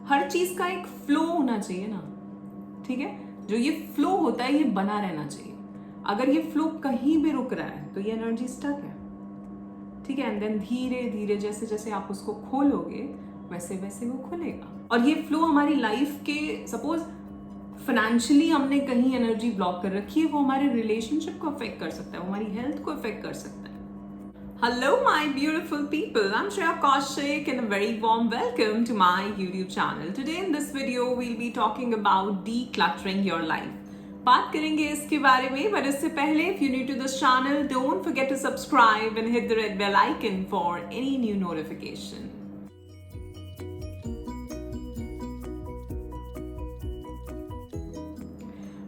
हर चीज का एक फ्लो होना चाहिए ना, ठीक है। जो ये फ्लो होता है ये बना रहना चाहिए। अगर ये फ्लो कहीं भी रुक रहा है तो ये एनर्जी स्टक है, ठीक है। एंड देन धीरे धीरे जैसे जैसे आप उसको खोलोगे वैसे वैसे वो खुलेगा। और ये फ्लो हमारी लाइफ के, सपोज फाइनेंशियली हमने कहीं एनर्जी ब्लॉक कर रखी है, वो हमारे रिलेशनशिप को अफेक्ट कर सकता है, वो हमारी हेल्थ को अफेक्ट कर सकता है। Hello, my beautiful people. I'm Shreya Kaushik and a very warm welcome to my YouTube channel. Today in this video, we'll be talking about decluttering your life. बात करेंगे इसके बारे में, but इससे पहले, if you're new to this channel, don't forget to subscribe and hit the red bell icon for any new notification.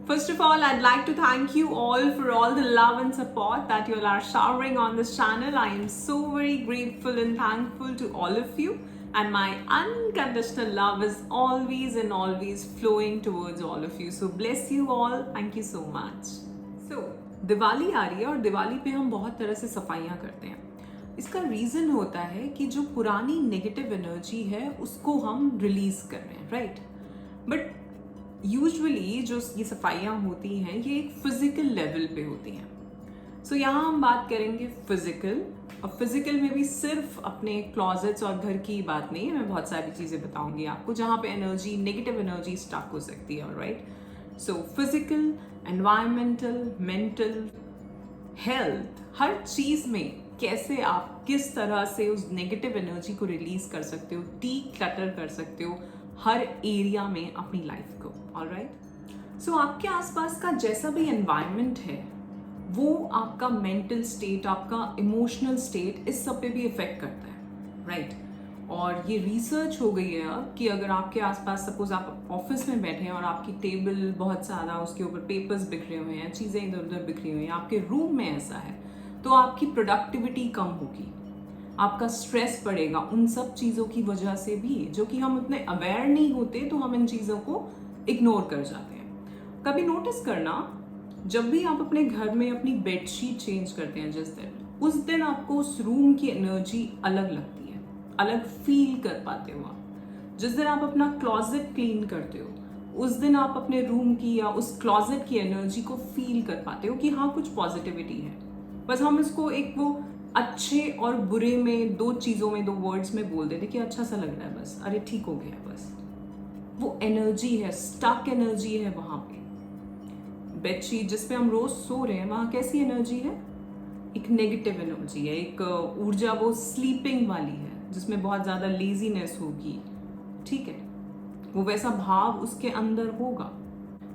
First of all, I'd like to thank you all for all the love and support that you all are showering on this channel. I am so very grateful and thankful to all of you, and my unconditional love is always and always flowing towards all of you. So bless you all. Thank you so much. So, Diwali आ रही है और दिवाली पे हम बहुत तरह से सफाइयाँ करते हैं। इसका रीज़न होता है कि जो पुरानी नेगेटिव एनर्जी है उसको हम रिलीज कर रहे हैं, राइट। बट यूजुअली जो ये सफाइयाँ होती हैं ये एक फिजिकल लेवल पे होती हैं। सो यहाँ हम बात करेंगे फिजिकल, और फिजिकल में भी सिर्फ अपने क्लॉजेट्स और घर की बात नहीं है, मैं बहुत सारी चीज़ें बताऊंगी आपको जहाँ पे एनर्जी, नेगेटिव एनर्जी स्टक हो सकती है, right. So physical, environmental, mental, health, हर चीज़ में कैसे आप किस तरह से उस नेगेटिव एनर्जी को रिलीज कर सकते हो, डीक्लटर कर सकते हो हर एरिया में अपनी लाइफ को, ऑलराइट। सो आपके आसपास का जैसा भी एनवायरनमेंट है वो आपका मेंटल स्टेट, आपका इमोशनल स्टेट, इस सब पे भी इफेक्ट करता है, राइट। और ये रिसर्च हो गई है अब कि अगर आपके आसपास, सपोज आप ऑफिस में बैठे हैं और आपकी टेबल बहुत ज़्यादा, उसके ऊपर पेपर्स बिखरे हुए हैं, चीज़ें इधर उधर बिखरी हुई हैं, आपके रूम में ऐसा है, तो आपकी प्रोडक्टिविटी कम होगी, आपका स्ट्रेस बढ़ेगा उन सब चीज़ों की वजह से भी, जो कि हम उतने अवेयर नहीं होते तो हम इन चीज़ों को इग्नोर कर जाते हैं। कभी नोटिस करना, जब भी आप अपने घर में अपनी बेडशीट चेंज करते हैं जिस दिन, उस दिन आपको उस रूम की एनर्जी अलग लगती है, अलग फील कर पाते हो आप। जिस दिन आप अपना क्लॉजेट क्लीन करते हो उस दिन आप अपने रूम की या उस क्लॉजेट की एनर्जी को फील कर पाते हो कि हाँ कुछ पॉजिटिविटी है। बस हम इसको एक वो अच्छे और बुरे में, दो चीज़ों में, दो वर्ड्स में बोल देते कि अच्छा सा लग रहा है, बस अरे ठीक हो गया, बस वो एनर्जी है, स्टक एनर्जी है वहाँ पे। बेडशीट जिस पे हम रोज सो रहे हैं वहाँ कैसी एनर्जी है, एक नेगेटिव एनर्जी है, एक ऊर्जा वो स्लीपिंग वाली है जिसमें बहुत ज़्यादा लेजीनेस होगी, ठीक है, वो वैसा भाव उसके अंदर होगा।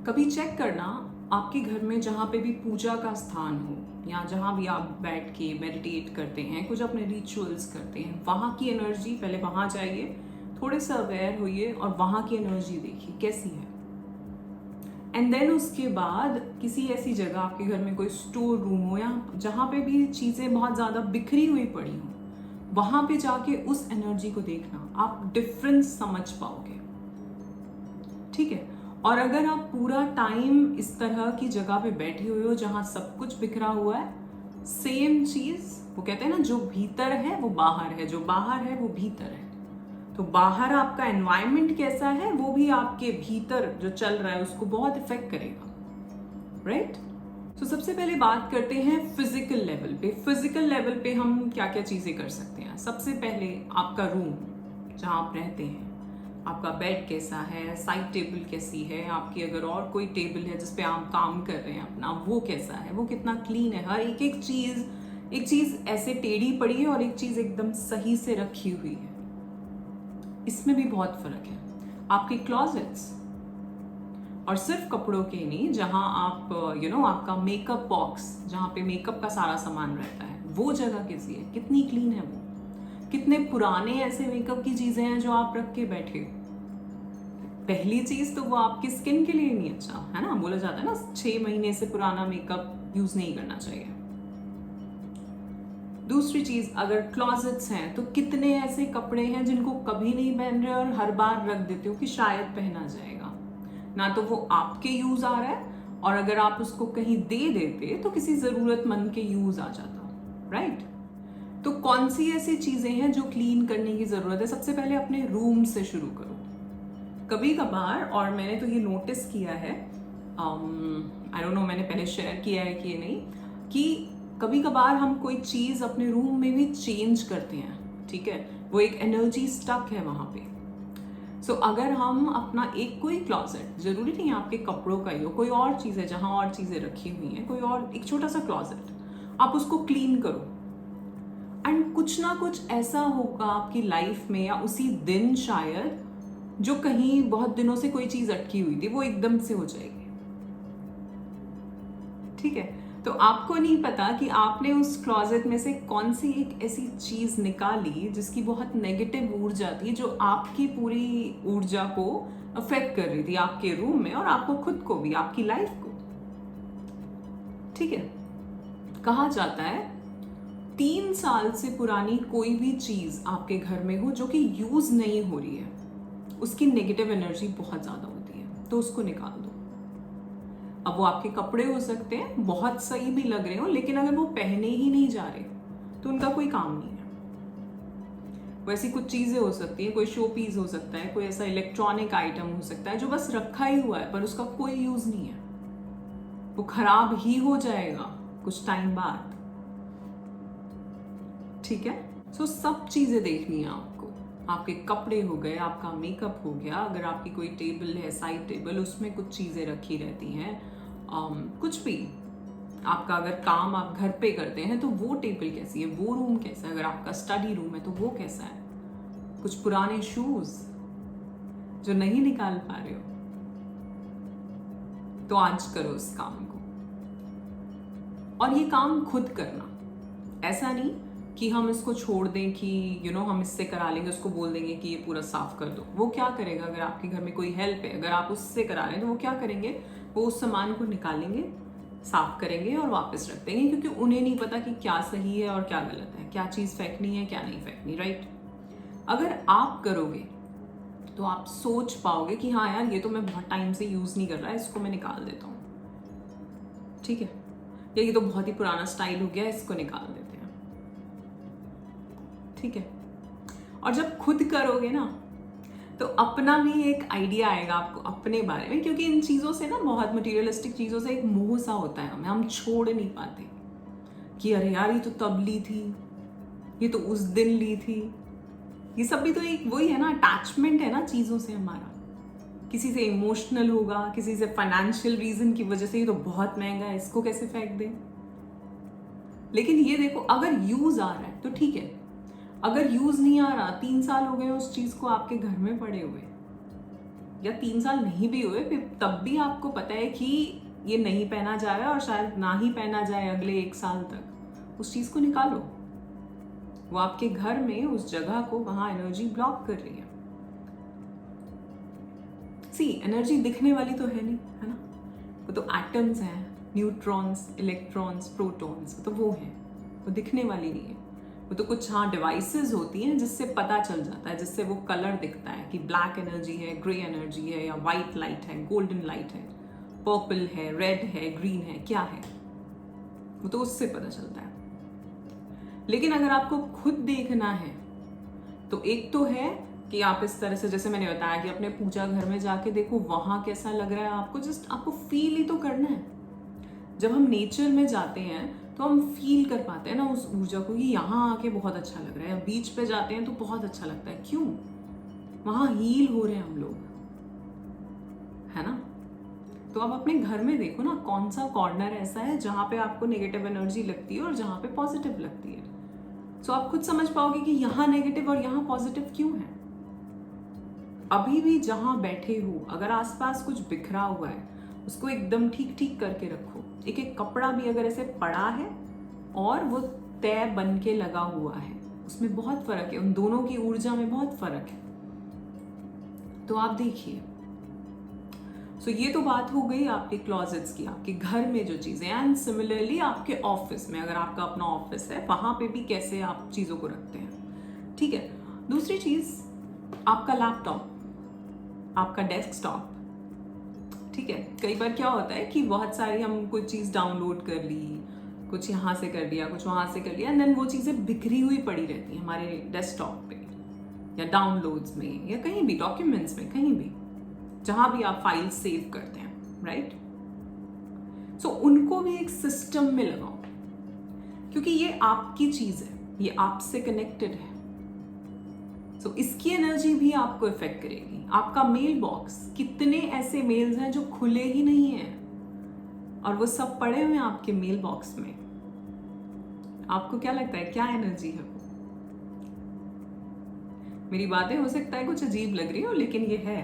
कभी चेक करना आपके घर में जहाँ पे भी पूजा का स्थान हो या जहाँ भी आप बैठ के मेडिटेट करते हैं, कुछ अपने रिचुअल्स करते हैं, वहाँ की एनर्जी, पहले वहाँ जाइए, थोड़े से अवेयर होइए और वहाँ की एनर्जी देखिए कैसी है। एंड देन उसके बाद किसी ऐसी जगह, आपके घर में कोई स्टोर रूम हो या जहाँ पे भी चीज़ें बहुत ज़्यादा बिखरी हुई पड़ी हो, वहाँ पे जाके उस एनर्जी को देखना, आप डिफरेंस समझ पाओगे, ठीक है। और अगर आप पूरा टाइम इस तरह की जगह पे बैठे हुए हो जहाँ सब कुछ बिखरा हुआ है, सेम चीज़, वो कहते हैं ना जो भीतर है वो बाहर है, जो बाहर है वो भीतर है, तो बाहर आपका एनवायरनमेंट कैसा है वो भी आपके भीतर जो चल रहा है उसको बहुत इफेक्ट करेगा, राइट। तो सबसे पहले बात करते हैं फिजिकल लेवल पे। फिजिकल लेवल पे हम क्या क्या चीज़ें कर सकते हैं। सबसे पहले आपका रूम जहाँ आप रहते हैं, आपका बेड कैसा है, साइड टेबल कैसी है, आपकी अगर और कोई टेबल है जिस पे आप काम कर रहे हैं अपना, वो कैसा है, वो कितना क्लीन है, हर एक चीज़ ऐसे टेढ़ी पड़ी है और एक चीज़ एकदम सही से रखी हुई है, इसमें भी बहुत फर्क है। आपके क्लॉजेट्स, और सिर्फ कपड़ों के नहीं, जहाँ आप आपका मेकअप बॉक्स, जहाँ पे मेकअप का सारा सामान रहता है, वो जगह कैसी है, कितनी क्लीन है वो, कितने पुराने ऐसे मेकअप की चीज़ें हैं जो आप रख के बैठे हो। पहली चीज़ तो वो आपकी स्किन के लिए नहीं अच्छा है ना, बोला जाता है ना 6 महीने से पुराना मेकअप यूज़ नहीं करना चाहिए। दूसरी चीज़, अगर क्लॉजेट्स हैं तो कितने ऐसे कपड़े हैं जिनको कभी नहीं पहन रहे और हर बार रख देते हो कि शायद पहना जाएगा, ना तो वो आपके यूज़ आ रहा है, और अगर आप उसको कहीं दे देते तो किसी ज़रूरतमंद के यूज़ आ जाता, राइट। तो कौन सी ऐसी चीज़ें हैं जो क्लीन करने की ज़रूरत है। सबसे पहले अपने रूम से शुरू करो, कभी कभार, और मैंने तो ये नोटिस किया है, आई डोंट नो मैंने पहले शेयर किया है कि नहीं, कि कभी कभार हम कोई चीज़ अपने रूम में भी चेंज करते हैं, ठीक है, वो एक एनर्जी स्टक है वहाँ पे। सो अगर हम अपना एक कोई क्लॉजेट, जरूरी नहीं है आपके कपड़ों का ही हो, कोई और चीज़ है जहाँ और चीज़ें रखी हुई हैं, कोई और एक छोटा सा क्लॉजेट, आप उसको क्लीन करो एंड कुछ ना कुछ ऐसा होगा आपकी लाइफ में, या उसी दिन शायद, जो कहीं बहुत दिनों से कोई चीज़ अटकी हुई थी वो एकदम से हो जाएगी। ठीक है, तो आपको नहीं पता कि आपने उस क्लॉजेट में से कौन सी एक ऐसी चीज निकाली जिसकी बहुत नेगेटिव ऊर्जा थी, जो आपकी पूरी ऊर्जा को अफेक्ट कर रही थी, आपके रूम में और आपको खुद को भी, आपकी लाइफ को। ठीक है, कहा जाता है 3 साल से पुरानी कोई भी चीज आपके घर में हो जो कि यूज नहीं हो रही है, उसकी नेगेटिव एनर्जी बहुत ज्यादा होती है, तो उसको निकाल दो। अब वो आपके कपड़े हो सकते हैं, बहुत सही भी लग रहे हो, लेकिन अगर वो पहने ही नहीं जा रहे तो उनका कोई काम नहीं है। वैसी कुछ चीजें हो सकती है, कोई शो पीस हो सकता है, कोई ऐसा इलेक्ट्रॉनिक आइटम हो सकता है जो बस रखा ही हुआ है पर उसका कोई यूज नहीं है, वो खराब ही हो जाएगा कुछ टाइम बाद। ठीक है, सो सब चीजें देखनी है आपको। आपके कपड़े हो गए, आपका मेकअप हो गया, अगर आपकी कोई टेबल है, साइड टेबल, उसमें कुछ चीजें रखी रहती हैं, कुछ भी आपका अगर काम आप घर पे करते हैं तो वो टेबल कैसी है, वो रूम कैसा है, अगर आपका स्टडी रूम है तो वो कैसा है, कुछ पुराने शूज जो नहीं निकाल पा रहे हो, तो आज करो उस काम को। और ये काम खुद करना, ऐसा नहीं कि हम इसको छोड़ दें कि हम इससे करा लेंगे, उसको बोल देंगे कि ये पूरा साफ कर दो। वो क्या करेगा? अगर आपके घर में कोई हेल्प है, अगर आप उससे करा रहे हैं तो वो क्या करेंगे? वो उस सामान को निकालेंगे, साफ करेंगे और वापस रख देंगे, क्योंकि उन्हें नहीं पता कि क्या सही है और क्या गलत है, क्या चीज़ फेंकनी है, क्या नहीं फेंकनी, राइट? अगर आप करोगे तो आप सोच पाओगे कि हाँ यार, ये तो मैं बहुत टाइम से यूज़ नहीं कर रहा है, इसको मैं निकाल देता हूँ। ठीक है, या ये तो बहुत ही पुराना स्टाइल हो गया, इसको निकाल देते हैं। ठीक है, और जब खुद करोगे ना तो अपना भी एक आइडिया आएगा आपको अपने बारे में, क्योंकि इन चीज़ों से ना, बहुत मटेरियलिस्टिक चीज़ों से एक मोह सा होता है हमें, हम छोड़ नहीं पाते कि अरे यार, ये तो तब ली थी, ये तो उस दिन ली थी। ये सब भी तो एक वही है ना, अटैचमेंट है ना चीज़ों से हमारा। किसी से इमोशनल होगा, किसी से फाइनेंशियल रीजन की वजह से, ये तो बहुत महंगा है, इसको कैसे फेंक दें। लेकिन ये देखो, अगर यूज आ रहा है तो ठीक है, अगर यूज नहीं आ रहा, 3 साल हो गए उस चीज को आपके घर में पड़े हुए, या 3 साल नहीं भी हुए, फिर तब भी आपको पता है कि ये नहीं पहना जा रहा है और शायद ना ही पहना जाए अगले 1 साल तक, उस चीज को निकालो। वो आपके घर में उस जगह को, वहां एनर्जी ब्लॉक कर रही है। सी, एनर्जी दिखने वाली तो है नहीं, है ना? वो तो एटम्स हैं, न्यूट्रॉन्स, इलेक्ट्रॉन्स, प्रोटॉन्स, तो वो है, वो दिखने वाली नहीं है। वो तो कुछ डिवाइसेस होती हैं जिससे पता चल जाता है, जिससे वो कलर दिखता है कि ब्लैक एनर्जी है, ग्रे एनर्जी है, या वाइट लाइट है, गोल्डन लाइट है, पर्पल है, रेड है, ग्रीन है, क्या है, वो तो उससे पता चलता है। लेकिन अगर आपको खुद देखना है तो एक तो है कि आप इस तरह से, जैसे मैंने बताया, कि अपने पूजा घर में जाके देखो वहां कैसा लग रहा है आपको, जस्ट आपको फील ही तो करना है। जब हम नेचर में जाते हैं तो हम फील कर पाते हैं ना उस ऊर्जा को, कि यहाँ आके बहुत अच्छा लग रहा है। बीच पे जाते हैं तो बहुत अच्छा लगता है, क्यों? वहां हील हो रहे हैं हम लोग, है ना? तो आप अपने घर में देखो ना, कौन सा कॉर्नर ऐसा है जहां पे आपको नेगेटिव एनर्जी लगती है और जहां पे पॉजिटिव लगती है। सो आप खुद समझ पाओगे कि यहाँ नेगेटिव और यहाँ पॉजिटिव क्यों है। अभी भी जहां बैठे हो, अगर आसपास कुछ बिखरा हुआ है, उसको एकदम ठीक ठीक करके रखो। एक एक कपड़ा भी अगर ऐसे पड़ा है और वो तय बन के लगा हुआ है, उसमें बहुत फर्क है, उन दोनों की ऊर्जा में बहुत फर्क है। तो आप देखिए। सो ये तो बात हो गई आपके क्लॉजेट्स की, आपके घर में जो चीजें। एंड सिमिलरली आपके ऑफिस में, अगर आपका अपना ऑफिस है, वहां पे भी कैसे आप चीजों को रखते हैं। ठीक है, दूसरी चीज, आपका लैपटॉप, आपका डेस्कटॉप। ठीक है, कई बार क्या होता है कि बहुत सारी हम कोई चीज़ डाउनलोड कर ली, कुछ यहाँ से कर लिया, कुछ वहाँ से कर लिया, एंड देन वो चीज़ें बिखरी हुई पड़ी रहती हैं हमारे डेस्कटॉप पे, या डाउनलोड्स में, या कहीं भी, डॉक्यूमेंट्स में, कहीं भी। जहां भी आप फाइल सेव करते हैं, राइट? सो उनको भी एक सिस्टम में लगाओ, क्योंकि ये आपकी चीज है, ये आपसे कनेक्टेड है। सो इसकी एनर्जी भी आपको इफेक्ट करेगी। आपका मेल बॉक्स, कितने ऐसे मेल्स हैं जो खुले ही नहीं हैं और वो सब पड़े हुए हैं आपके मेल बॉक्स में। आपको क्या लगता है क्या एनर्जी है वो? मेरी बातें हो सकता है कुछ अजीब लग रही हो, लेकिन ये है।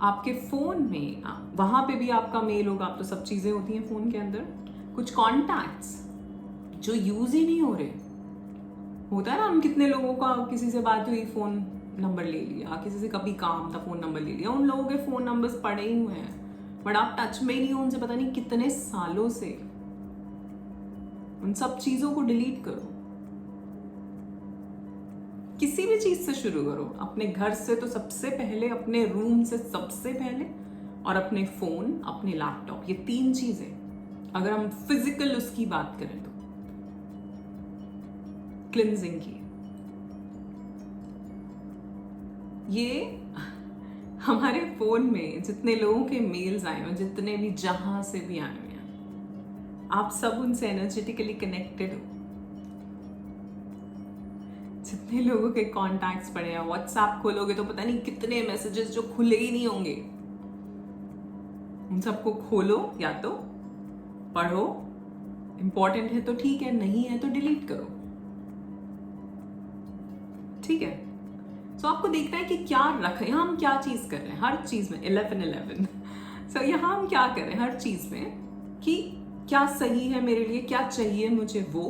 आपके फोन में वहां पे भी आपका मेल होगा, आप तो सब चीजें होती हैं फोन के अंदर। कुछ कॉन्टैक्ट्स जो यूज ही नहीं हो रहे, होता है ना, हम कितने लोगों का किसी से बात हुई, फोन नंबर ले लिया, किसी से कभी काम था फोन नंबर ले लिया, उन लोगों के फोन नंबर्स पड़े ही हुए हैं बट आप टच में ही नहीं हो उनसे पता नहीं कितने सालों से। उन सब चीजों को डिलीट करो। किसी भी चीज से शुरू करो, अपने घर से तो सबसे पहले, अपने रूम से सबसे पहले, और अपने फोन, अपने लैपटॉप, ये 3 चीजें अगर हम फिजिकल उसकी बात करें तो क्लिंजिंग की, ये हमारे फोन में जितने लोगों के मेल्स आए हैं, जितने भी जहां से भी आए हुए हैं, आप सब उनसे एनर्जेटिकली कनेक्टेड हो। जितने लोगों के कॉन्टैक्ट्स पड़े हैं, व्हाट्सएप खोलोगे तो पता नहीं कितने मैसेजेस जो खुले ही नहीं होंगे। उन सबको खोलो, या तो पढ़ो, इंपॉर्टेंट है तो ठीक है, नहीं है तो डिलीट करो, ठीक है? सो आपको देखना है कि क्या रखें, यहाँ हम क्या चीज कर रहे हैं हर चीज में। 11-11 सो यहाँ हम क्या कर रहे हैं हर चीज में, कि क्या सही है मेरे लिए, क्या चाहिए मुझे वो,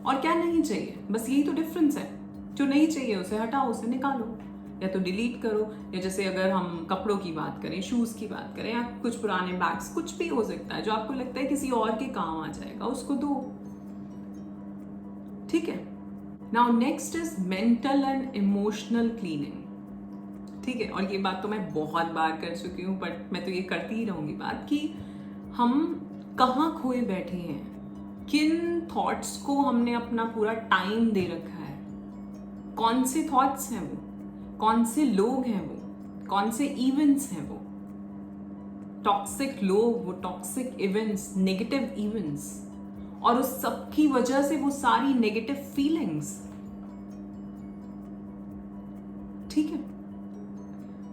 और क्या नहीं चाहिए। बस यही तो डिफरेंस है। जो नहीं चाहिए उसे हटाओ, उसे निकालो, या तो डिलीट करो। या जैसे अगर हम कपड़ों की बात करें, शूज की बात करें, या कुछ पुराने बैग्स, कुछ भी हो सकता है जो आपको लगता है किसी और के काम आ जाएगा, उसको दो, ठीक है? Now next is mental and emotional cleaning, ठीक है? और ये बात तो मैं बहुत बार कर चुकी हूँ, बट मैं तो ये करती ही रहूंगी बात, कि हम कहाँ खोए बैठे हैं, किन थॉट्स को हमने अपना पूरा टाइम दे रखा है, कौन से थॉट्स हैं वो, कौन से लोग हैं वो, कौन से इवेंट्स हैं वो, टॉक्सिक लोग, वो टॉक्सिक इवेंट्स, नेगेटिव इवेंट्स, और उस सब की वजह से वो सारी नेगेटिव फीलिंग्स, ठीक है?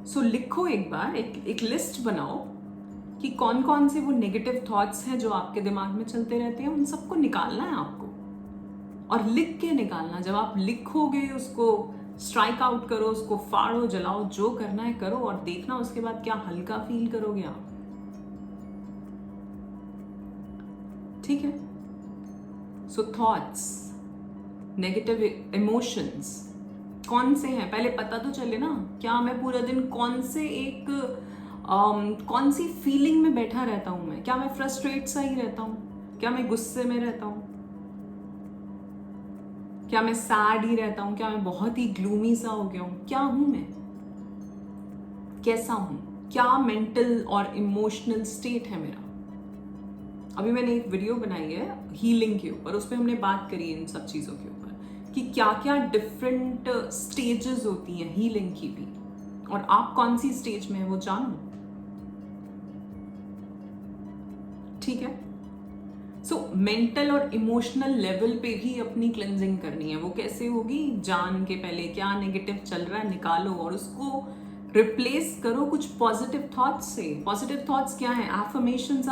सो लिखो एक बार, एक लिस्ट बनाओ कि कौन कौन से वो नेगेटिव थॉट्स हैं जो आपके दिमाग में चलते रहते हैं। उन सबको निकालना है आपको, और लिख के निकालना। जब आप लिखोगे, उसको स्ट्राइक आउट करो, उसको फाड़ो, जलाओ, जो करना है करो, और देखना उसके बाद क्या हल्का फील करोगे आप, ठीक है? सो थॉट्स, नेगेटिव इमोशंस कौन से हैं, पहले पता तो चले ना। क्या मैं पूरा दिन कौन सी फीलिंग में बैठा रहता हूं मैं? क्या मैं फ्रस्ट्रेट सा ही रहता हूं? क्या मैं गुस्से में रहता हूं? क्या मैं सैड ही रहता हूं? क्या मैं बहुत ही ग्लूमी सा हो गया हूं? क्या हूं मैं, कैसा हूं, क्या मेंटल और इमोशनल स्टेट है मेरा? अभी मैंने एक वीडियो बनाई है हीलिंग के ऊपर, उस पर हमने बात करी है इन सब चीजों के ऊपर, कि क्या क्या डिफरेंट स्टेजेस होती हैं हीलिंग की भी, और आप कौन सी स्टेज में है वो जानो, ठीक है? सो मेंटल और इमोशनल लेवल पे भी अपनी क्लेंजिंग करनी है। वो कैसे होगी? जान के पहले क्या नेगेटिव चल रहा है निकालो, और उसको रिप्लेस करो कुछ पॉजिटिव थॉट्स से। पॉजिटिव थॉट्स क्या है? एफर्मेशंस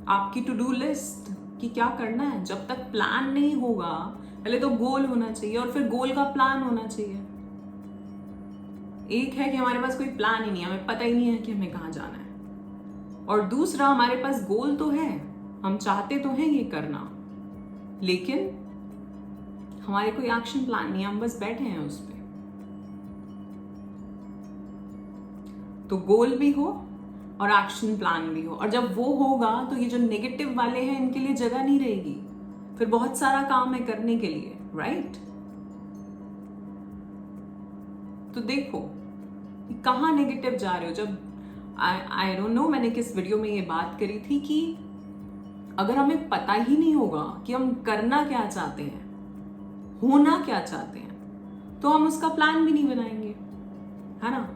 आपकी टू डू लिस्ट कि क्या करना है। जब तक प्लान नहीं होगा, पहले तो गोल होना चाहिए, और फिर गोल का प्लान होना चाहिए। एक है कि हमारे पास कोई प्लान ही नहीं है, हमें पता ही नहीं है कि हमें कहाँ जाना है, और दूसरा हमारे पास गोल तो है, हम चाहते तो हैं ये करना, लेकिन हमारे कोई एक्शन प्लान नहीं है, हम बस बैठे हैं उस पे। तो गोल भी हो और एक्शन प्लान भी हो, और जब वो होगा तो ये जो नेगेटिव वाले हैं इनके लिए जगह नहीं रहेगी, फिर बहुत सारा काम है करने के लिए, राइट? तो देखो कहाँ नेगेटिव जा रहे हो। जब आई डोंट नो मैंने किस वीडियो में ये बात करी थी कि अगर हमें पता ही नहीं होगा कि हम करना क्या चाहते हैं, होना क्या चाहते हैं, तो हम उसका प्लान भी नहीं बनाएंगे। है ना।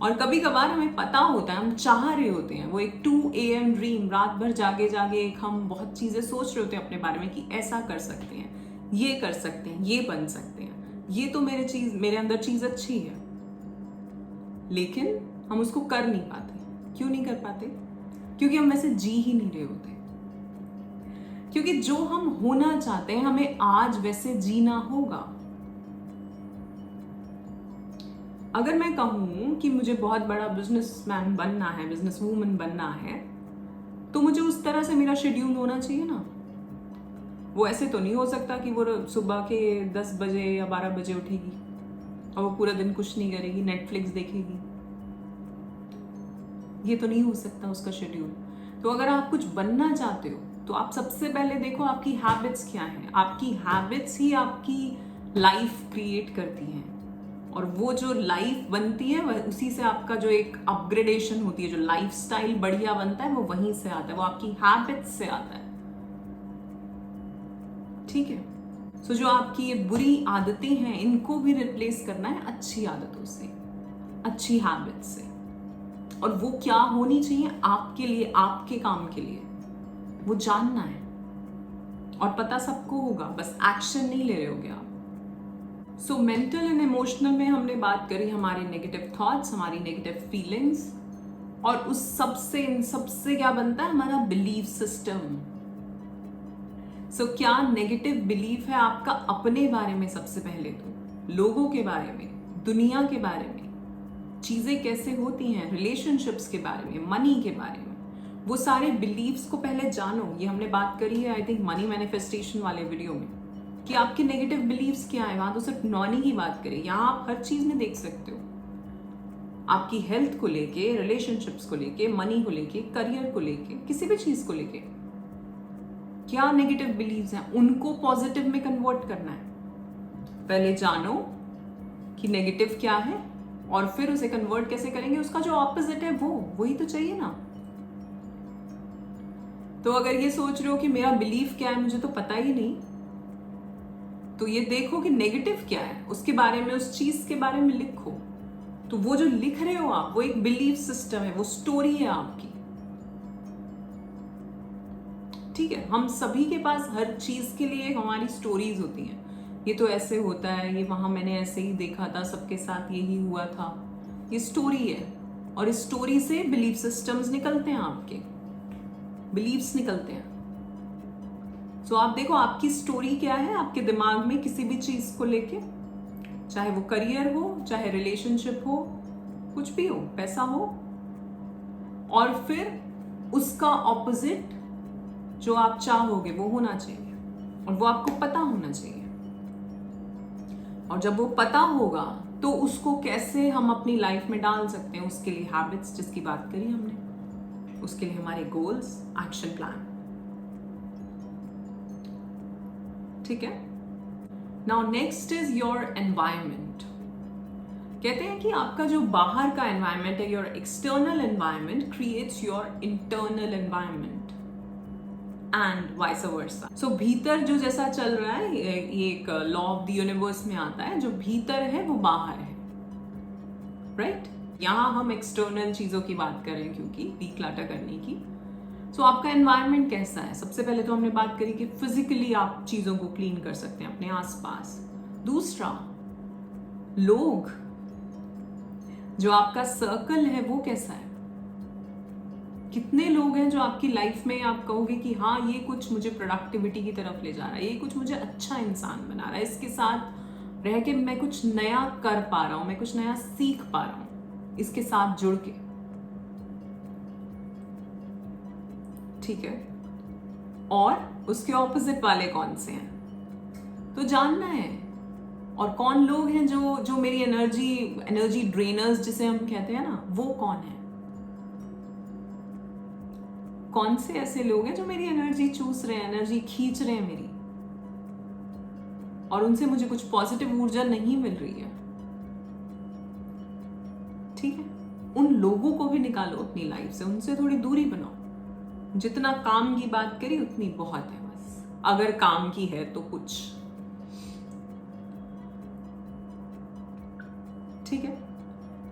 और कभी कभार हमें पता होता है, हम चाह रहे होते हैं, वो एक 2 AM ड्रीम, रात भर जागे जागे एक हम बहुत चीजें सोच रहे होते हैं अपने बारे में कि ऐसा कर सकते हैं, ये कर सकते हैं, ये बन सकते हैं, ये तो मेरे अंदर चीज अच्छी है, लेकिन हम उसको कर नहीं पाते। क्यों नहीं कर पाते? क्योंकि हम वैसे जी ही नहीं रहे होते। क्योंकि जो हम होना चाहते हैं हमें आज वैसे जीना होगा। अगर मैं कहूं कि मुझे बहुत बड़ा बिजनेसमैन बनना है, बिजनेस वूमन बनना है, तो मुझे उस तरह से मेरा शेड्यूल होना चाहिए ना। वो ऐसे तो नहीं हो सकता कि वो सुबह के 10 बजे या 12 बजे उठेगी और वो पूरा दिन कुछ नहीं करेगी, नेटफ्लिक्स देखेगी। ये तो नहीं हो सकता उसका शेड्यूल। तो अगर आप कुछ बनना चाहते हो तो आप सबसे पहले देखो आपकी हैबिट्स क्या हैं। आपकी हैबिट्स ही आपकी लाइफ क्रिएट करती हैं, और वो जो लाइफ बनती है वह उसी से आपका जो एक अपग्रेडेशन होती है, जो लाइफस्टाइल बढ़िया बनता है वो वहीं से आता है, वो आपकी हैबिट्स से आता है। ठीक है। सो जो आपकी ये बुरी आदतें हैं इनको भी रिप्लेस करना है अच्छी आदतों से, अच्छी हैबिट्स से। और वो क्या होनी चाहिए आपके लिए, आपके काम के लिए, वो जानना है। और पता सबको होगा, बस एक्शन नहीं ले रहे होगे आप। सो मेंटल एंड इमोशनल में हमने बात करी हमारे नेगेटिव थॉट्स, हमारी नेगेटिव फीलिंग्स, और उस सबसे इन सबसे क्या बनता है हमारा बिलीफ सिस्टम। सो क्या नेगेटिव बिलीफ है आपका अपने बारे में, सबसे पहले तो लोगों के बारे में, दुनिया के बारे में, चीजें कैसे होती हैं, रिलेशनशिप्स के बारे में, मनी के बारे में, वो सारे बिलीव्स को पहले जानो। ये हमने बात करी है आई थिंक मनी मैनिफेस्टेशन वाले वीडियो में, कि आपके नेगेटिव बिलीव्स क्या है। वहां तो सिर्फ मनी की बात करें, यहाँ आप हर चीज में देख सकते हो। आपकी हेल्थ को लेके, रिलेशनशिप्स को लेके, मनी को लेके, करियर को लेके, किसी भी चीज को लेके क्या नेगेटिव बिलीव्स हैं, उनको पॉजिटिव में कन्वर्ट करना है। पहले जानो कि नेगेटिव क्या है, और फिर उसे कन्वर्ट कैसे करेंगे। उसका जो ऑपोजिट है वही तो चाहिए ना। तो अगर ये सोच रहे हो कि मेरा बिलीफ क्या है मुझे तो पता ही नहीं, तो ये देखो कि नेगेटिव क्या है, उसके बारे में, उस चीज के बारे में लिखो। तो वो जो लिख रहे हो आप, वो एक बिलीफ सिस्टम है, वो स्टोरी है आपकी। ठीक है। हम सभी के पास हर चीज के लिए हमारी स्टोरीज होती हैं। ये तो ऐसे होता है, ये वहां मैंने ऐसे ही देखा था, सबके साथ यही हुआ था। ये स्टोरी है, और इस स्टोरी से बिलीफ सिस्टम्स निकलते हैं, आपके बिलीव्स निकलते हैं। सो आप देखो आपकी स्टोरी क्या है आपके दिमाग में किसी भी चीज को लेके, चाहे वो करियर हो, चाहे रिलेशनशिप हो, कुछ भी हो, पैसा हो, और फिर उसका ऑपोजिट जो आप चाहोगे वो होना चाहिए, और वो आपको पता होना चाहिए। और जब वो पता होगा तो उसको कैसे हम अपनी लाइफ में डाल सकते हैं, उसके लिए हैबिट्स जिसकी बात करी हमने, उसके लिए हमारे गोल्स, एक्शन प्लान। ठीक है। Now next is your environment. कहते हैं कि आपका जो बाहर का एनवायरमेंट है, your external environment creates your internal environment and vice versa. So भीतर जो जैसा चल रहा है, ये एक लॉ ऑफ द यूनिवर्स में आता है, जो भीतर है वो बाहर है, राइट? यहां हम एक्सटर्नल चीजों की बात कर रहे हैं क्योंकि डिक्लटर करने की। सो आपका एनवायरनमेंट कैसा है? सबसे पहले तो हमने बात करी कि फिजिकली आप चीजों को क्लीन कर सकते हैं अपने आसपास। दूसरा, लोग, जो आपका सर्कल है वो कैसा है? कितने लोग हैं जो आपकी लाइफ में आप कहोगे कि हाँ ये कुछ मुझे प्रोडक्टिविटी की तरफ ले जा रहा है, ये कुछ मुझे अच्छा इंसान बना रहा है, इसके साथ रह के मैं कुछ नया कर पा रहा हूं, मैं कुछ नया सीख पा रहा हूं इसके साथ जुड़ के। ठीक है। और उसके ऑपोजिट वाले कौन से हैं तो जानना है। और कौन लोग हैं जो मेरी एनर्जी ड्रेनर्स जिसे हम कहते हैं ना, वो कौन है? कौन से ऐसे लोग हैं जो मेरी एनर्जी चूस रहे हैं, एनर्जी खींच रहे हैं मेरी, और उनसे मुझे कुछ पॉजिटिव ऊर्जा नहीं मिल रही है। ठीक है। उन लोगों को भी निकालो अपनी लाइफ से, उनसे थोड़ी दूरी बनाओ। जितना काम की बात करी उतनी बहुत है, बस अगर काम की है तो कुछ। ठीक है।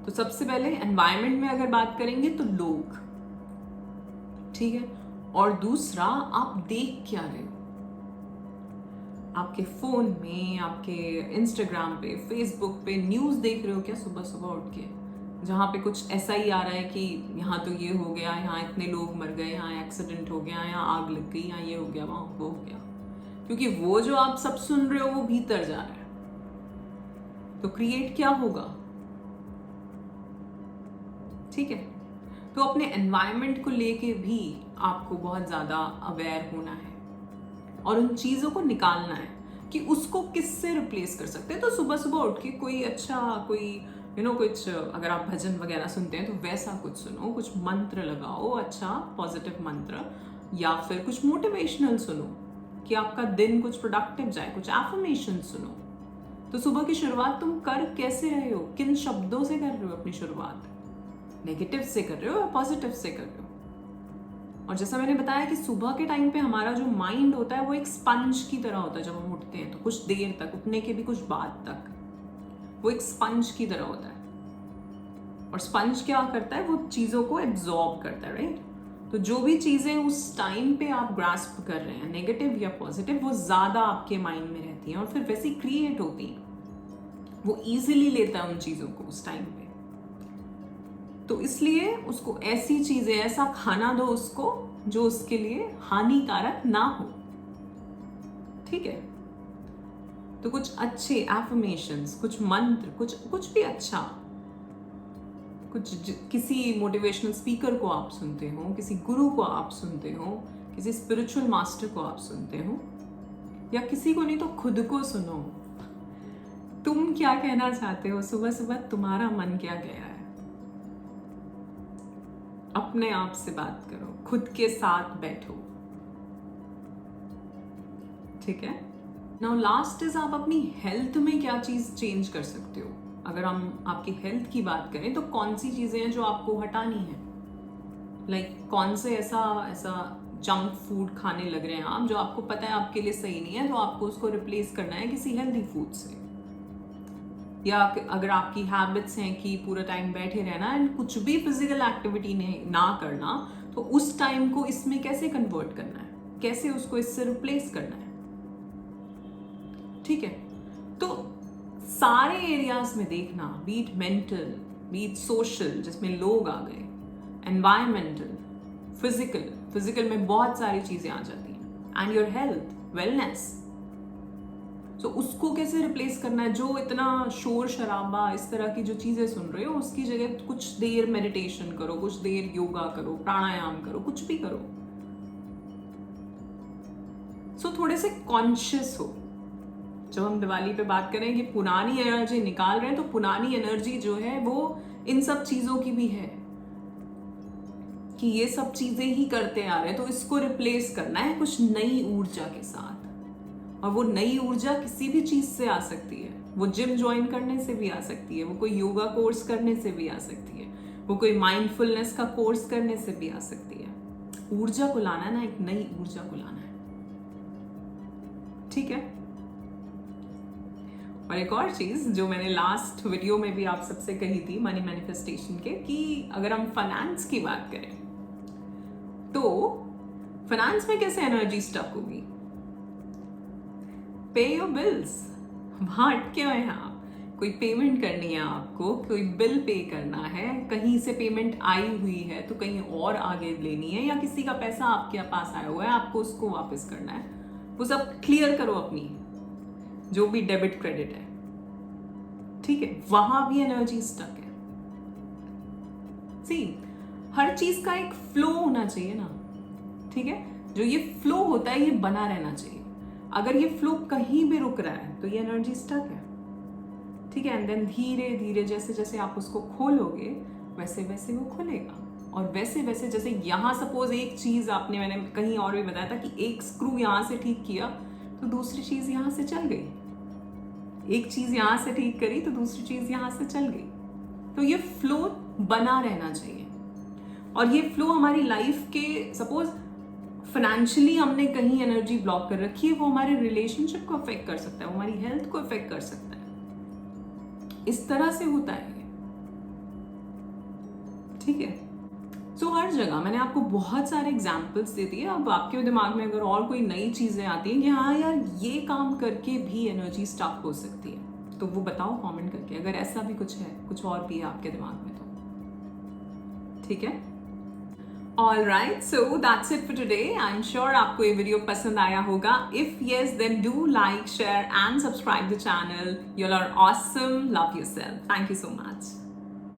तो सबसे पहले एनवायरनमेंट में अगर बात करेंगे तो लोग, ठीक है। और दूसरा, आप देख क्या रहे हो आपके फोन में, आपके इंस्टाग्राम पे, फेसबुक पे न्यूज देख रहे हो क्या सुबह सुबह उठ के, जहाँ पे कुछ ऐसा ही आ रहा है कि यहाँ तो ये हो गया, यहाँ इतने लोग मर गए, यहाँ एक्सीडेंट हो गया, यहाँ आग लग गई, यहाँ ये हो गया, वहाँ वो हो गया। क्योंकि वो जो आप सब सुन रहे हो वो भीतर जा रहा है, तो क्रिएट क्या होगा, ठीक है। तो अपने एनवायरनमेंट को लेके भी आपको बहुत ज्यादा अवेयर होना है और उन चीजों को निकालना है कि उसको किससे रिप्लेस कर सकते हैं। तो सुबह सुबह उठ के कोई अच्छा, कोई कुछ, अगर आप भजन वगैरह सुनते हैं तो वैसा कुछ सुनो, कुछ मंत्र लगाओ, अच्छा पॉजिटिव मंत्र, या फिर कुछ मोटिवेशनल सुनो कि आपका दिन कुछ प्रोडक्टिव जाए, कुछ एफर्मेशन सुनो। तो सुबह की शुरुआत तुम कर कैसे रहे हो, किन शब्दों से कर रहे हो अपनी शुरुआत, नेगेटिव से कर रहे हो या पॉजिटिव से कर रहे हो। और जैसा मैंने बताया कि सुबह के टाइम पे हमारा जो माइंड होता है वो एक स्पंज की तरह होता है। जब हम उठते हैं तो कुछ देर तक, उठने के भी कुछ बाद तक, वो एक स्पंज की तरह होता है। और स्पंज क्या करता है, वो चीजों को एब्जॉर्ब करता है, राइट। तो जो भी चीजें उस टाइम पे आप ग्रास्प कर रहे हैं, नेगेटिव या पॉजिटिव, वो ज्यादा आपके माइंड में रहती हैं और फिर वैसी क्रिएट होती हैं। वो इजीली लेता है उन चीजों को उस टाइम पे। तो इसलिए उसको ऐसी चीजें, ऐसा खाना दो उसको जो उसके लिए हानिकारक ना हो, ठीक है। तो कुछ अच्छे एफर्मेशंस, कुछ मंत्र, कुछ भी अच्छा, किसी मोटिवेशनल स्पीकर को आप सुनते हो, किसी गुरु को आप सुनते हो, किसी स्पिरिचुअल मास्टर को आप सुनते हो, या किसी को नहीं तो खुद को सुनो। तुम क्या कहना चाहते हो सुबह सुबह, तुम्हारा मन क्या गया है, अपने आप से बात करो, खुद के साथ बैठो, ठीक है। नाउ लास्ट इज, आप अपनी हेल्थ में क्या चीज चेंज कर सकते हो। अगर हम आपकी हेल्थ की बात करें तो कौन सी चीजें हैं जो आपको हटानी है, लाइक कौन से ऐसा जंक फूड खाने लग रहे हैं आप जो आपको पता है आपके लिए सही नहीं है, तो आपको उसको रिप्लेस करना है किसी हेल्दी फूड से। या अगर आपकी हैबिट्स हैं कि पूरा टाइम बैठे रहना एंड कुछ भी फिजिकल एक्टिविटी ना करना, तो उस टाइम को इसमें कैसे कन्वर्ट करना है, कैसे उसको इससे रिप्लेस करना है, ठीक है। तो सारे एरियाज में देखना, बीट मेंटल, बीट सोशल जिसमें लोग आ गए, एनवायरमेंटल, फिजिकल में बहुत सारी चीजें आ जाती हैं, एंड योर हेल्थ, वेलनेस। तो उसको कैसे रिप्लेस करना है, जो इतना शोर शराबा इस तरह की जो चीजें सुन रहे हो उसकी जगह कुछ देर मेडिटेशन करो, कुछ देर योगा करो, प्राणायाम करो, कुछ भी करो। सो थोड़े से कॉन्शियस हो। जब हम दिवाली पे बात करें कि पुरानी एनर्जी निकाल रहे हैं, तो पुरानी एनर्जी जो है वो इन सब चीजों की भी है कि ये सब चीजें ही करते आ रहे हैं, तो इसको रिप्लेस करना है कुछ नई ऊर्जा के साथ। और वो नई ऊर्जा किसी भी चीज से आ सकती है, वो जिम ज्वाइन करने से भी आ सकती है, वो कोई योगा कोर्स करने से भी आ सकती है, वो कोई माइंडफुलनेस का कोर्स करने से भी आ सकती है। ऊर्जा को लाना है ना, एक नई ऊर्जा को लाना है, ठीक है। और एक और चीज जो मैंने लास्ट वीडियो में भी आप सबसे कही थी मनी मैनिफेस्टेशन के, कि अगर हम फाइनेंस की बात करें तो फाइनेंस में कैसे एनर्जी स्टक होगी, पे योर बिल्स। वहां अटके हुए हैं आप, कोई पेमेंट करनी है आपको, कोई बिल पे करना है, कहीं से पेमेंट आई हुई है तो कहीं और आगे लेनी है, या किसी का पैसा आपके पास आया हुआ है आपको उसको वापस करना है, वो सब क्लियर करो अपनी जो भी डेबिट क्रेडिट है, ठीक है। वहां भी एनर्जी स्टक है। सी, हर चीज का एक फ्लो होना चाहिए ना, ठीक है। जो ये फ्लो होता है ये बना रहना चाहिए। अगर ये फ्लो कहीं भी रुक रहा है तो ये एनर्जी स्टक है, ठीक है। एंड देन धीरे धीरे जैसे जैसे आप उसको खोलोगे वैसे वैसे वो खुलेगा, और वैसे वैसे जैसे यहाँ सपोज एक चीज मैंने कहीं और भी बताया था कि एक स्क्रू यहाँ से ठीक किया तो दूसरी चीज यहाँ से चल गई, एक चीज यहाँ से ठीक करी तो दूसरी चीज यहाँ से चल गई। तो ये फ्लो बना रहना चाहिए। और ये फ्लो हमारी लाइफ के, सपोज फाइनेंशियली हमने कहीं एनर्जी ब्लॉक कर रखी है, वो हमारे रिलेशनशिप को अफेक्ट कर सकता है, वो हमारी हेल्थ को अफेक्ट कर सकता है। इस तरह से होता है, ठीक है। सो हर जगह मैंने आपको बहुत सारे एग्जाम्पल्स दे दिए। अब आपके दिमाग में अगर और कोई नई चीज़ें आती हैं कि हाँ यार ये काम करके भी एनर्जी स्टक हो सकती है, तो वो बताओ कमेंट करके, अगर ऐसा भी कुछ है, कुछ और भी है आपके दिमाग में तो। ठीक है, all right, so that's it for today. I am sure आपको ये वीडियो पसंद आया होगा। If yes then do like, share and subscribe the channel. You are awesome, love yourself, thank you so much.